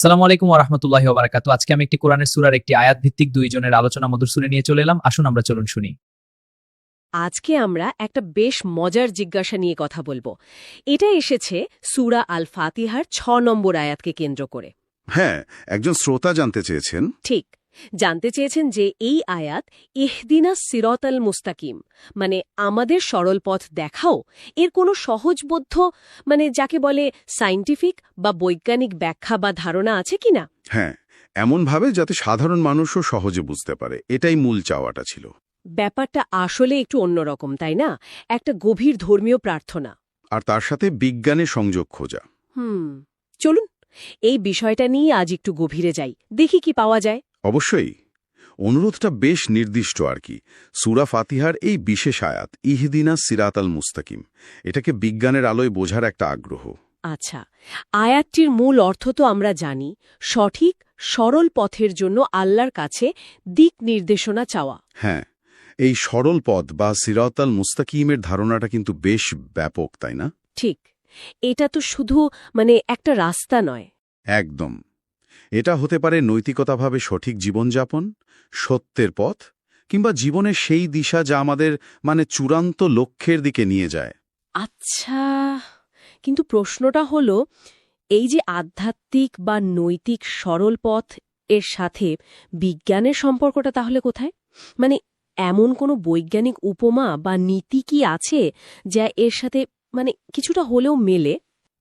আসসালামু আলাইকুম ওয়া রাহমাতুল্লাহি ওয়া বারাকাতুহু। আজকে আমি একটি কোরআনের সূরার একটি আয়াত ভিত্তিক ২ জনের আলোচনা মধুর সুরে নিয়ে চলে এলাম। আসুন আমরা চলুন শুনি। আজকে আমরা একটা বেশ মজার জিজ্ঞাসা নিয়ে কথা বলবো। এটা এসেছে সূরা আল ফাতিহার ৬ নম্বর আয়াতকে কেন্দ্র করে। হ্যাঁ, একজন শ্রোতা জানতে চেয়েছেন। ঠিক, জানতে চেয়েছেন যে এই আয়াত ইহদিনাস সিরাতাল মুস্তাকিম মানে আমাদের সরল পথ দেখাও এর কোনো সহজবোধ্য যাকে বলে সায়েন্টিফিক বা বৈজ্ঞানিক ব্যাখ্যা বা ধারণা আছে কিনা। হ্যাঁ, এমনভাবে যাতে সাধারণ মানুষও সহজে বুঝতে পারে, এটাই মূল চাওয়াটা ছিল। ব্যাপারটা আসলে একটু অন্যরকম, তাই না? একটা গভীর ধর্মীয় প্রার্থনা। আর তার সাথে বিজ্ঞানের সংযোগ খোঁজা। চলুন এই বিষয়টা নিয়ে আজ একটু গভীরে যাই, দেখি কি পাওয়া যায়। অবশ্যই। অনুরোধটা বেশ নির্দিষ্ট আর কি। সূরা ফাতিহার এই বিশেষ আয়াত ইহদিনা সিরাতাল মুস্তাকিম, এটাকে বিজ্ঞানের আলোয় বোঝার একটা আগ্রহ। আচ্ছা, আয়াতটির মূল অর্থ তো আমরা জানি, সঠিক সরল পথের জন্য আল্লাহর কাছে দিক নির্দেশনা চাওয়া। হ্যাঁ, এই সরল পথ বা সিরাতাল মুস্তাকিমের ধারণাটা কিন্তু বেশ ব্যাপক, তাই না? ঠিক, এটা তো শুধু একটা রাস্তা নয়। একদম। এটা হতে পারে নৈতিকতাভাবে সঠিক জীবনযাপন, সত্যের পথ, কিংবা জীবনের সেই দিশা যা আমাদের চূড়ান্ত লক্ষ্যের দিকে নিয়ে যায়। আচ্ছা, কিন্তু প্রশ্নটা হলো, এই যে আধ্যাত্মিক বা নৈতিক সরল পথ এর সাথে বিজ্ঞানের সম্পর্কটা তাহলে কোথায়? এমন কোনো বৈজ্ঞানিক উপমা বা নীতি কি আছে যা এর সাথে কিছুটা হলেও মেলে?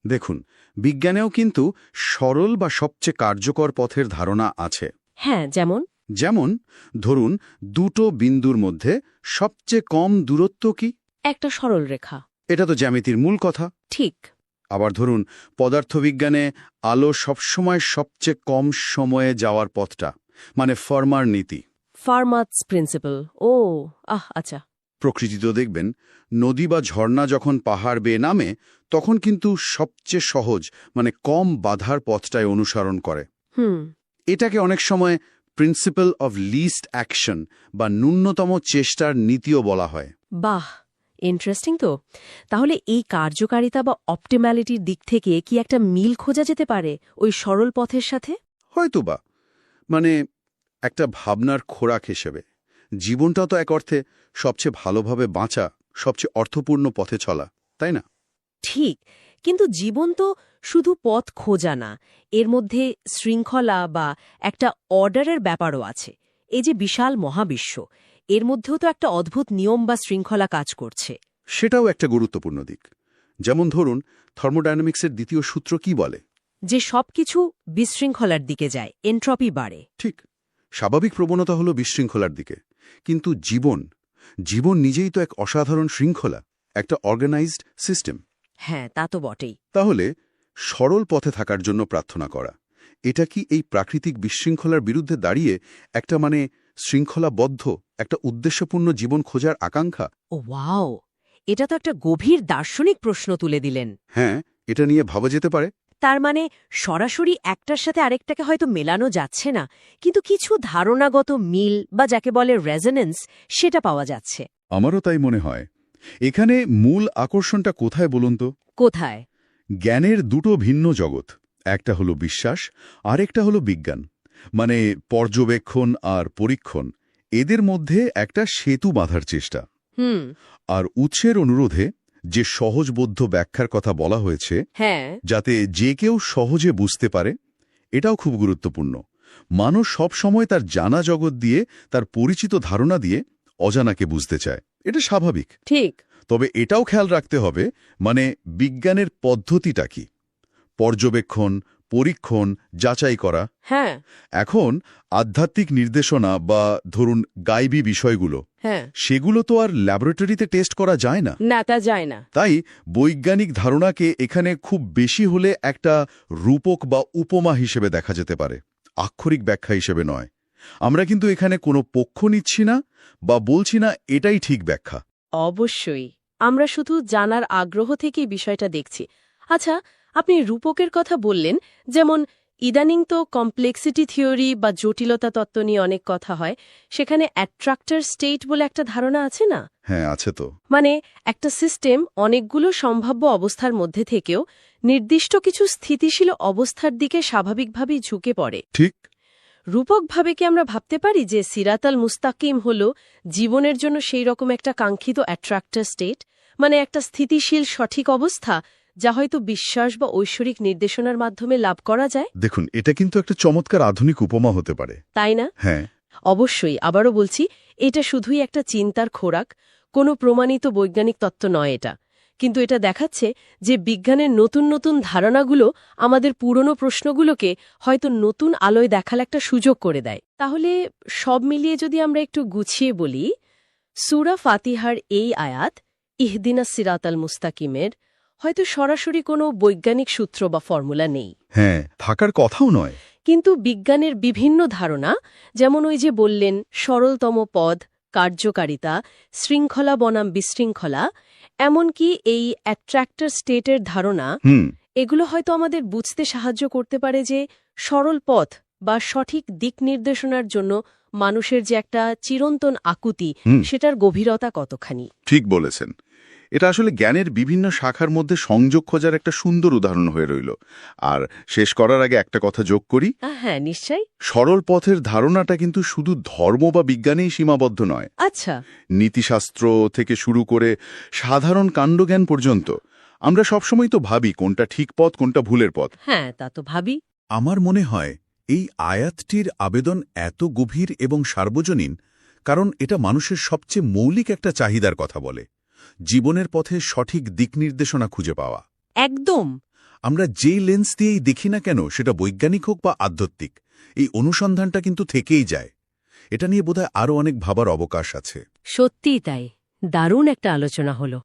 দেখুন, বিজ্ঞানেও কিন্তু সরল বা সবচেয়ে কার্যকর পথের ধারণা আছে। হ্যাঁ, যেমন? যেমন ধরুন, দুটো বিন্দুর মধ্যে সবচেয়ে কম দূরত্ব কি? একটা সরল রেখা। এটা তো জ্যামিতির মূল কথা। ঠিক। আবার ধরুন, পদার্থবিজ্ঞানে আলো সবসময় সবচেয়ে কম সময়ে যাওয়ার পথটা, ফার্মার নীতি। ফার্মাস প্রিন্সিপাল। ও আচ্ছা। প্রকৃতিতেও দেখবেন, নদী বা ঝর্ণা যখন পাহাড় বেয়ে নামে, তখন কিন্তু সবচেয়ে সহজ কম বাধার পথটাই অনুসরণ করে। এটাকে অনেক সময় প্রিন্সিপাল অফ লিস্ট অ্যাকশন বা ন্যূনতম চেষ্টার নীতিও বলা হয়। বাহ, ইন্টারেস্টিং তো। তাহলে এই কার্যকারিতা বা অপটিম্যালিটির দিক থেকে কি একটা মিল খোঁজা যেতে পারে ওই সরল পথের সাথে? হয়তোবা। একটা ভাবনার খোরাক হিসেবে জীবনটা তো এক অর্থে সবচেয়ে ভালোভাবে বাঁচা, সবচেয়ে অর্থপূর্ণ পথে চলা, তাই না? ঠিক, কিন্তু জীবন তো শুধু পথ খোঁজা না, এর মধ্যে শৃঙ্খলা বা একটা অর্ডারের ব্যাপারও আছে। এই যে বিশাল মহাবিশ্ব, এর মধ্যেও তো একটা অদ্ভুত নিয়ম বা শৃঙ্খলা কাজ করছে। সেটাও একটা গুরুত্বপূর্ণ দিক। যেমন ধরুন, থার্মোডায়নামিক্সের দ্বিতীয় সূত্র কি বলে? যে সবকিছু বিশৃঙ্খলার দিকে যায়, এন্ট্রপি বাড়ে। ঠিক, স্বাভাবিক প্রবণতা হলো বিশৃঙ্খলার দিকে। কিন্তু জীবন নিজেই তো এক অসাধারণ শৃঙ্খলা, একটা অর্গানাইজড সিস্টেম। হ্যাঁ, তা তো বটেই। তাহলে সরল পথে থাকার জন্য প্রার্থনা করা, এটা কি এই প্রাকৃতিক বিশৃঙ্খলার বিরুদ্ধে দাঁড়িয়ে একটা শৃঙ্খলাবদ্ধ, একটা উদ্দেশ্যপূর্ণ জীবন খোঁজার আকাঙ্ক্ষা? ও ওয়াও, এটা তো একটা গভীর দার্শনিক প্রশ্ন তুলে দিলেন। হ্যাঁ, এটা নিয়ে ভাবা যেতে পারে। তার সরাসরি একটার সাথে আরেকটাকে হয়তো মেলানো যাচ্ছে না, কিন্তু কিছু ধারণাগত মিল বা যাকে বলে রেজোনেন্স, সেটা পাওয়া যাচ্ছে। আমারও তাই মনে হয়। এখানে মূল আকর্ষণটা কোথায় বলুন তো? কোথায়? জ্ঞানের দুটো ভিন্ন জগৎ, একটা হলো বিশ্বাস, আরেকটা হলো বিজ্ঞান। পর্যবেক্ষণ আর পরীক্ষণ, এদের মধ্যে একটা সেতু বাঁধার চেষ্টা। আর উৎসের অনুরোধে যে সহজবোধ্য ব্যাখ্যার কথা বলা হয়েছে, হ্যাঁ, যাতে যে কেউ সহজে বুঝতে পারে, এটাও খুব গুরুত্বপূর্ণ। মানুষ সব সময় তার জানা জগৎ দিয়ে, তার পরিচিত ধারণা দিয়ে অজানাকে বুঝতে চায়। এটা স্বাভাবিক। ঠিক। তবে এটাও খেয়াল রাখতে হবে, বিজ্ঞানের পদ্ধতিটা কি? পর্যবেক্ষণ, পরীক্ষণ, যাচাই করা। হ্যাঁ। এখন আধ্যাত্মিক নির্দেশনা বা ধরুন গাইবী বিষয়গুলো, হ্যাঁ, সেগুলো তো আর ল্যাবরেটরিতে টেস্ট করা যায় না। না, তা যায় না। তাই বৈজ্ঞানিক ধারণাকে এখানে খুব বেশি হলে একটা রূপক বা উপমা হিসেবে দেখা যেতে পারে, আক্ষরিক ব্যাখ্যা হিসেবে নয়। আমরা কিন্তু এখানে কোনো পক্ষ নিচ্ছি না বা বলছি না এটাই ঠিক ব্যাখ্যা। অবশ্যই, আমরা শুধু জানার আগ্রহ থেকেই বিষয়টা দেখছি। আচ্ছা, আপনি রূপকের কথা বললেন, যেমন ইদানিং তো কমপ্লেক্সিটি থিওরি বা জটিলতা তত্ত্ব নিয়ে অনেক কথা হয়, সেখানে অ্যাট্রাক্টর স্টেট বলে একটা ধারণা আছে না? হ্যাঁ, আছে তো। মানে একটা সিস্টেম অনেকগুলো সম্ভাব্য অবস্থার মধ্যে থেকেও নির্দিষ্ট কিছু স্থিতিশীল অবস্থার দিকে স্বাভাবিকভাবেই ঝুঁকে পড়ে। ঠিক। রূপকভাবে কি আমরা ভাবতে পারি যে সিরাতাল মুস্তাকিম হল জীবনের জন্য সেই রকম একটা কাঙ্ক্ষিত অ্যাট্রাক্টর স্টেট, মানে একটা স্থিতিশীল সঠিক অবস্থা যা হয়তো বিশ্বাস বা ঐশ্বরিক নির্দেশনার মাধ্যমে লাভ করা যায়? দেখুন, এটা কিন্তু একটা চমৎকার আধুনিক উপমা হতে পারে। তাই না? হ্যাঁ। অবশ্যই, আবারও বলছি, এটা শুধুই একটা চিন্তার খোরাক, কোনো প্রমাণিত বৈজ্ঞানিক তত্ত্ব নয় এটা। কিন্তু এটা দেখাচ্ছে যে বিজ্ঞানের নতুন নতুন ধারণাগুলো আমাদের পুরনো প্রশ্নগুলোকে হয়তো নতুন আলোয় দেখার একটা সুযোগ করে দেয়। তাহলে সব মিলিয়ে যদি আমরা একটু গুছিয়ে বলি, সূরা ফাতিহার এই আয়াত ইহদিনাস সিরাতাল মুস্তাকিমের হয়তো সরাসরি কোনো বৈজ্ঞানিক সূত্র বা ফর্মুলা নেই। হ্যাঁ, থাকার কথাও নয়। কিন্তু বিজ্ঞানের বিভিন্ন ধারণা, যেমন ওই যে বললেন সরলতম পদ, কার্যকারিতা, শৃঙ্খলা বনাম বিশৃঙ্খলা, এমনকি এই অ্যাট্রাক্টর স্টেটের ধারণা, এগুলো হয়তো আমাদের বুঝতে সাহায্য করতে পারে যে সরল পথ বা সঠিক দিক নির্দেশনার জন্য মানুষের যে একটা চিরন্তন আকুতি, সেটার গভীরতা কতখানি। ঠিক বলেছেন। এটা আসলে জ্ঞানের বিভিন্ন শাখার মধ্যে সংযোগ খোঁজার একটা সুন্দর উদাহরণ হয়ে রইল। আর শেষ করার আগে একটা কথা যোগ করি। হ্যাঁ, নিশ্চয়ই। সরল পথের ধারণাটা কিন্তু শুধু ধর্ম বা বিজ্ঞানেই সীমাবদ্ধ নয়। আচ্ছা। নীতিশাস্ত্র থেকে শুরু করে সাধারণ কাণ্ডজ্ঞান পর্যন্ত আমরা সবসময় তো ভাবি কোনটা ঠিক পথ, কোনটা ভুলের পথ। হ্যাঁ, তা তো ভাবি। আমার মনে হয় এই আয়াতটির আবেদন এত গভীর এবং সার্বজনীন কারণ এটা মানুষের সবচেয়ে মৌলিক একটা চাহিদার কথা বলে, জীবনের পথে সঠিক দিক নির্দেশনা খুঁজে পাওয়া। একদম। আমরা যেই লেন্স দিয়েই দেখি না কেন, সেটা বৈজ্ঞানিক হোক বা আধ্যাত্মিক, এই অনুসন্ধানটা কিন্তু থেকেই যায়। এটা নিয়ে বোধহয় আরও অনেক ভাবার অবকাশ আছে। সত্যিই তাই। দারুণ একটা আলোচনা হলো।